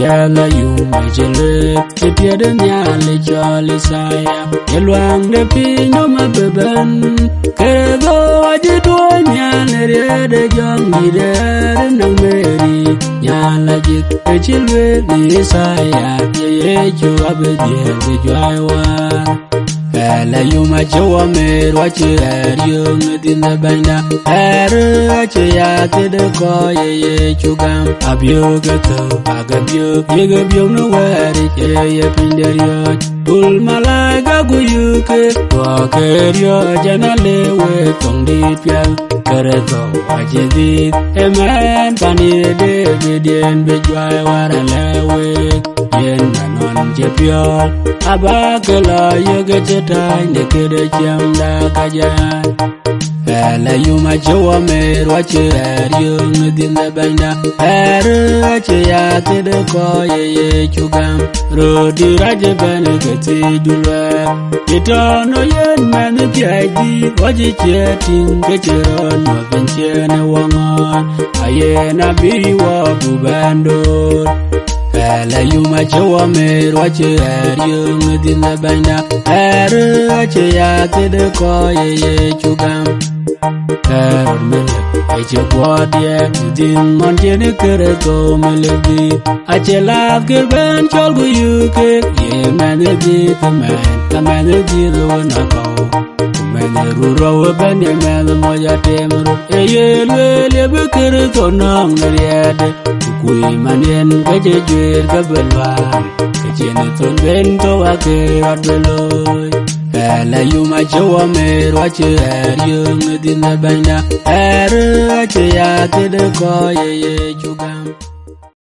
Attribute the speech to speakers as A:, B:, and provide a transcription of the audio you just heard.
A: la yu ma jele te de nya le jolly saya yelwang de pino ma beben ke go aji do nya le de jong ni de nang meri nya la jik te chilwe ni saya ye ju abedi de jwa la yu ma jowa me roche ariyo din la banda che ya te de ko ye chugam abyo gato agabyo yegabyo no wari ye pinderio ul malaga guyuke wa keryo janale we tondi pial kereto ajedi emen pani de bedien bejwa wara lewe yen nanon jepiol abakela yegeta nekede jamda kajan la yu ma jowa me roche ariyo din la banda che ya te de ko ye chugam rodi raje ben gati dulwa itono yen man tiadi waje chetin gechero no benchene wangon ayena biwa bubando la yu ma jowa me roche ariyo din la banda che ya te de ko ye chugam mele eche guadie din mon tiene kereto melebi achela gerben chol gu yuke ye manedi tamanedi lo na ko mene ruro ben ye mele moya temro ye le be kereto nang riade kui manien gaje jwer gabelwa kechene ton ben to akira beloy la yu ma jowa me roche ariyo din la banda che ya te de ko ye chugam